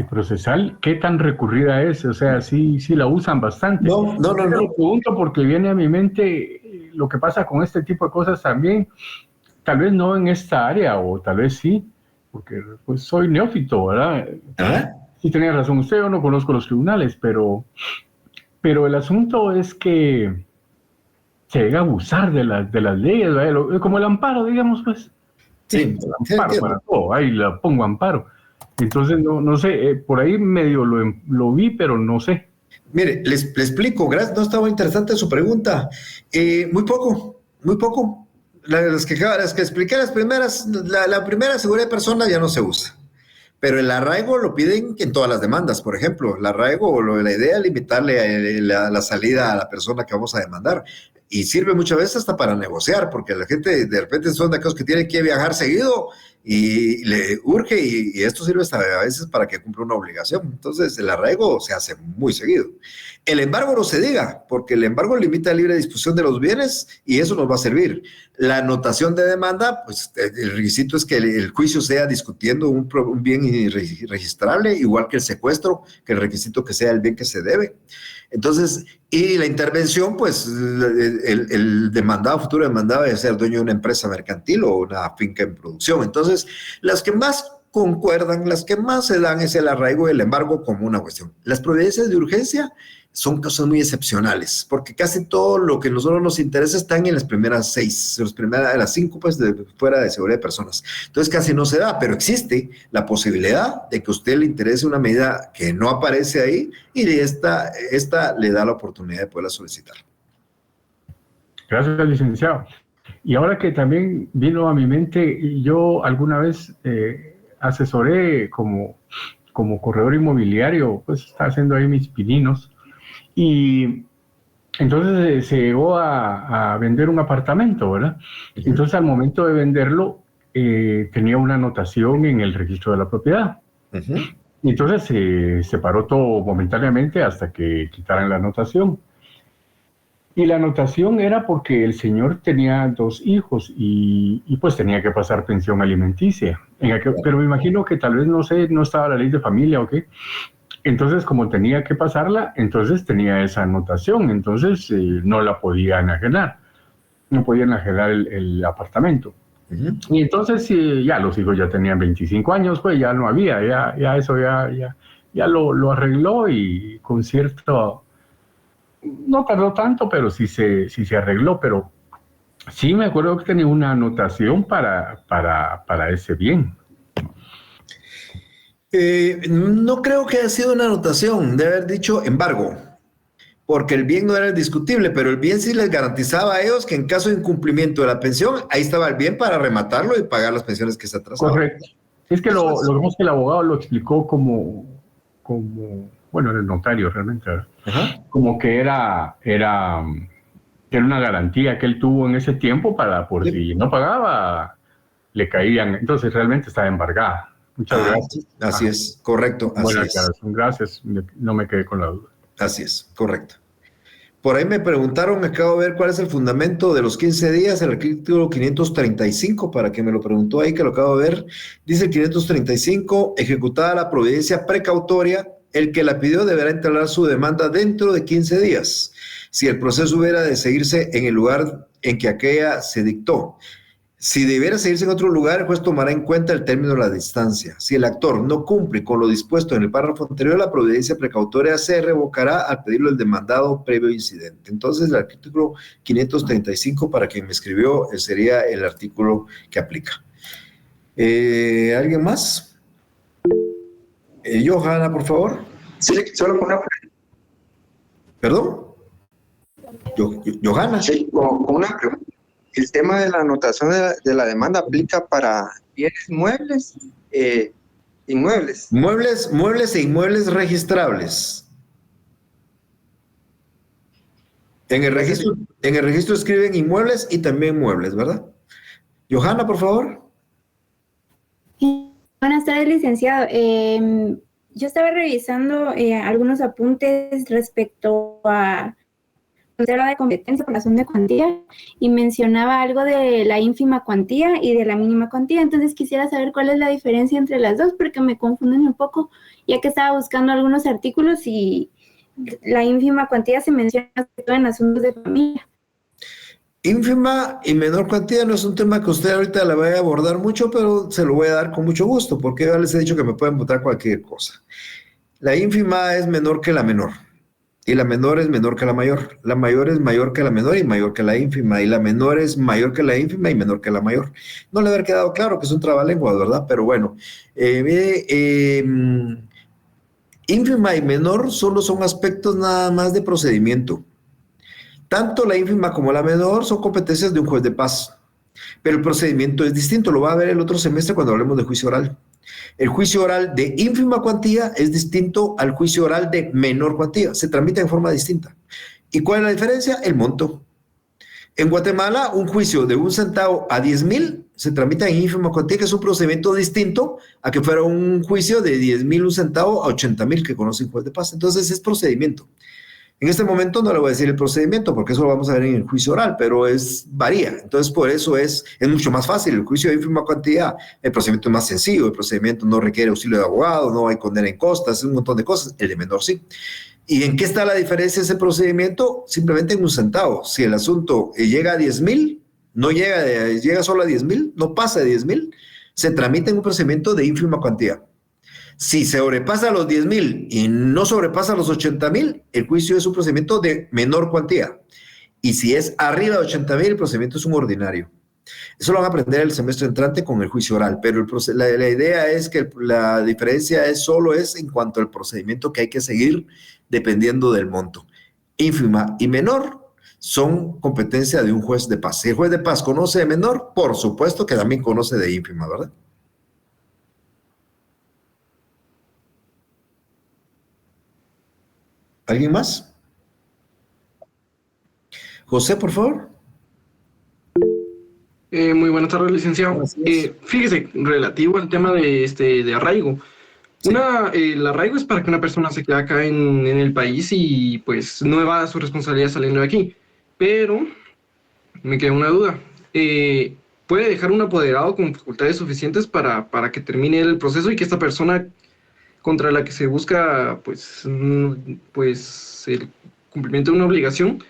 procesal, ¿qué tan recurrida es? O sea, sí la usan bastante. No. Lo pregunto porque viene a mi mente lo que pasa con este tipo de cosas también, tal vez no en esta área, o tal vez sí, porque pues soy neófito, ¿verdad? Sí tenía razón usted, yo no conozco los tribunales, pero el asunto es que se llega a abusar de las leyes, ¿verdad? Como el amparo, digamos, pues. Sí, el amparo para todo, ahí la pongo amparo. Entonces, no sé, por ahí medio lo vi, pero no sé. Mire, le explico, gracias, no estaba interesante su pregunta. Muy poco. Las que expliqué, las primeras, la primera seguridad de persona ya no se usa. Pero el arraigo lo piden en todas las demandas, por ejemplo. El arraigo, la idea es limitarle la salida a la persona que vamos a demandar. Y sirve muchas veces hasta para negociar, porque la gente de repente son de aquellos que tienen que viajar seguido y le urge, y esto sirve hasta a veces para que cumpla una obligación. Entonces, el arraigo se hace muy seguido. El embargo no se diga, porque el embargo limita la libre disposición de los bienes y eso nos va a servir. La anotación de demanda, pues el requisito es que el juicio sea discutiendo un bien irregistrable, igual que el secuestro, que el requisito que sea el bien que se debe. Entonces, y la intervención, pues el demandado, futuro demandado, debe ser dueño de una empresa mercantil o una finca en producción. Entonces, las que más concuerdan, las que más se dan es el arraigo y el embargo como una cuestión. Las providencias de urgencia son casos muy excepcionales, porque casi todo lo que a nosotros nos interesa están en las primeras 6, las 5, pues, fuera de seguridad de personas. Entonces casi no se da, pero existe la posibilidad de que a usted le interese una medida que no aparece ahí y de esta le da la oportunidad de poderla solicitar. Gracias, licenciado. Y ahora que también vino a mi mente, yo alguna vez asesoré como corredor inmobiliario, pues estaba haciendo ahí mis pininos. Y entonces se llegó a vender un apartamento, ¿verdad? Entonces al momento de venderlo tenía una anotación en el registro de la propiedad. Y entonces se paró todo momentáneamente hasta que quitaran la anotación. Y la anotación era porque el señor tenía 2 hijos y pues tenía que pasar pensión alimenticia. Pero me imagino que tal vez, no sé, no estaba la ley de familia o qué. Entonces, como tenía que pasarla, entonces tenía esa anotación, entonces no la podían enajenar, no podían enajenar el apartamento. Y entonces ya los hijos ya tenían 25 años, pues ya no había, ya eso ya lo arregló y con cierto, no tardó tanto, pero sí se arregló, pero sí me acuerdo que tenía una anotación para ese bien. No creo que haya sido una anotación, debe haber dicho embargo, porque el bien no era discutible, pero el bien sí les garantizaba a ellos que en caso de incumplimiento de la pensión, ahí estaba el bien para rematarlo y pagar las pensiones que se atrasaban. Correcto. Es que lo que pasa es que el abogado lo explicó como bueno, el notario realmente, como que era una garantía que él tuvo en ese tiempo para por si no pagaba, le caían, entonces realmente estaba embargada. Muchas gracias. Así es, correcto, así Buena es. aclaración, gracias. No me quedé con la duda. Así es, correcto. Por ahí me preguntaron, acabo de ver cuál es el fundamento de los 15 días, el artículo 535, para quien me lo preguntó ahí, que lo acabo de ver. Dice el 535, ejecutada la providencia precautoria, el que la pidió deberá entablar su demanda dentro de 15 días, si el proceso hubiera de seguirse en el lugar en que aquella se dictó. Si debiera seguirse en otro lugar, el juez tomará en cuenta el término de la distancia. Si el actor no cumple con lo dispuesto en el párrafo anterior, la providencia precautoria se revocará al pedirlo el demandado previo incidente. Entonces, el artículo 535, para quien me escribió, sería el artículo que aplica. ¿Alguien más? Johanna, por favor. Sí, solo con una... ¿Perdón? Johanna. Sí, con una pregunta. El tema de la anotación de la demanda aplica para bienes muebles, inmuebles. Muebles e inmuebles registrables. En el registro escriben inmuebles y también muebles, ¿verdad? Johanna, por favor. Buenas tardes, licenciado. Yo estaba revisando algunos apuntes respecto a la de competencia por razón de cuantía y mencionaba algo de la ínfima cuantía y de la mínima cuantía. Entonces quisiera saber cuál es la diferencia entre las dos porque me confunden un poco, ya que estaba buscando algunos artículos y la ínfima cuantía se menciona sobre todo en asuntos de familia. Ínfima y menor cuantía no es un tema que usted ahorita la vaya a abordar mucho, pero se lo voy a dar con mucho gusto porque yo les he dicho que me pueden votar cualquier cosa. La ínfima es menor que la menor. Y la menor es menor que la mayor. La mayor es mayor que la menor y mayor que la ínfima. Y la menor es mayor que la ínfima y menor que la mayor. No le haber quedado claro que es un trabalenguas, ¿verdad? Pero bueno. Ínfima y menor solo son aspectos nada más de procedimiento. Tanto la ínfima como la menor son competencias de un juez de paz. Pero el procedimiento es distinto. Lo va a ver el otro semestre cuando hablemos de juicio oral. El juicio oral de ínfima cuantía es distinto al juicio oral de menor cuantía. Se tramita en forma distinta. ¿Y cuál es la diferencia? El monto. En Guatemala, un juicio de 1 centavo a 10,000 se tramita en ínfima cuantía, que es un procedimiento distinto a que fuera un juicio de 10,000, 1 centavo a 80,000 que conoce un juez de paz. Entonces es procedimiento. En este momento no le voy a decir el procedimiento porque eso lo vamos a ver en el juicio oral, pero varía. Entonces por eso es mucho más fácil. El juicio de ínfima cuantía, el procedimiento es más sencillo, el procedimiento no requiere auxilio de abogado, no hay condena en costas, un montón de cosas. El de menor sí. ¿Y en qué está la diferencia de ese procedimiento? Simplemente en 1 centavo. Si el asunto llega a 10,000, no llega solo a 10,000, no pasa de 10,000, se tramita en un procedimiento de ínfima cuantía. Si sobrepasa los 10,000 y no sobrepasa los 80,000, el juicio es un procedimiento de menor cuantía. Y si es arriba de 80,000, el procedimiento es un ordinario. Eso lo van a aprender el semestre entrante con el juicio oral, pero la idea es que la diferencia solo es en cuanto al procedimiento que hay que seguir dependiendo del monto. Ínfima y menor son competencia de un juez de paz. Si el juez de paz conoce de menor, por supuesto que también conoce de ínfima, ¿verdad? ¿Alguien más? José, por favor. Muy buenas tardes, licenciado. Fíjese, relativo al tema de arraigo. Sí. El arraigo es para que una persona se quede acá en el país y pues no evada su responsabilidad saliendo de aquí. Pero me queda una duda. ¿Puede dejar un apoderado con facultades suficientes para que termine el proceso y que esta persona contra la que se busca pues el cumplimiento de una obligación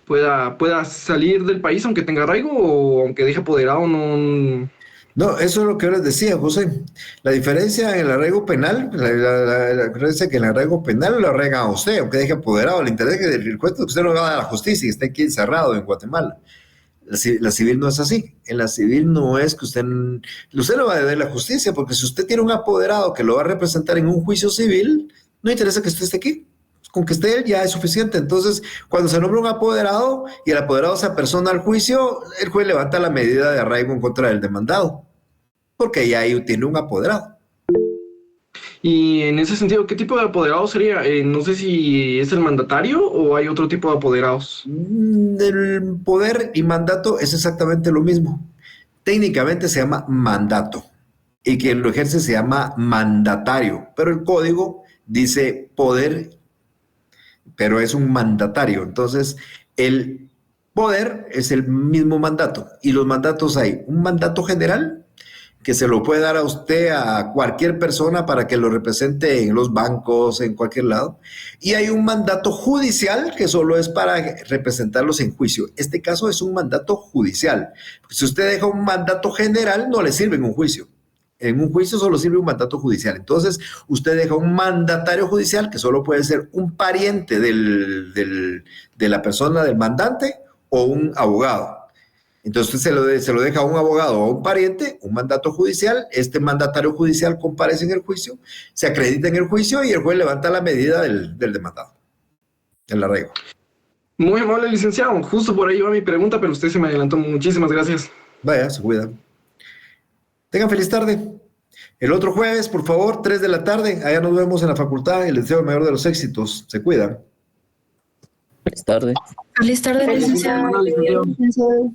pueda salir del país aunque tenga arraigo o aunque deje apoderado? No, eso es lo que yo les decía, José. La diferencia en el arraigo penal, la diferencia es que en el arraigo penal lo arraiga a usted, aunque deje apoderado. Le interesa que el cuento que usted no va a la justicia y esté aquí encerrado en Guatemala. La civil no es así. En la civil no es que usted no va a deber la justicia, porque si usted tiene un apoderado que lo va a representar en un juicio civil, no interesa que usted esté aquí. Con que esté él ya es suficiente. Entonces, cuando se nombra un apoderado y el apoderado se apersona al juicio, el juez levanta la medida de arraigo en contra del demandado, porque ya ahí tiene un apoderado. Y en ese sentido, ¿qué tipo de apoderado sería? No sé si es el mandatario o hay otro tipo de apoderados. El poder y mandato es exactamente lo mismo. Técnicamente se llama mandato. y quien lo ejerce se llama mandatario, pero el código dice poder, pero es un mandatario. Entonces, el poder es el mismo mandato, y los mandatos hay un mandato general que se lo puede dar a usted, a cualquier persona para que lo represente en los bancos, en cualquier lado. Y hay un mandato judicial que solo es para representarlos en juicio. Este caso es un mandato judicial. Si usted deja un mandato general, no le sirve en un juicio. En un juicio solo sirve un mandato judicial. Entonces, usted deja un mandatario judicial que solo puede ser un pariente de la persona del mandante o un abogado. Entonces usted se lo deja a un abogado o a un pariente, un mandato judicial. Este mandatario judicial comparece en el juicio, se acredita en el juicio y el juez levanta la medida del demandado, el arraigo. Muy amable, licenciado. Justo por ahí va mi pregunta, pero usted se me adelantó. Muchísimas gracias. Vaya, se cuida. Tengan feliz tarde. El otro jueves, por favor, 3 de la tarde, allá nos vemos en la facultad y les deseo el mayor de los éxitos. Se cuidan. Feliz tarde. Feliz tarde, licenciado. Licenciado.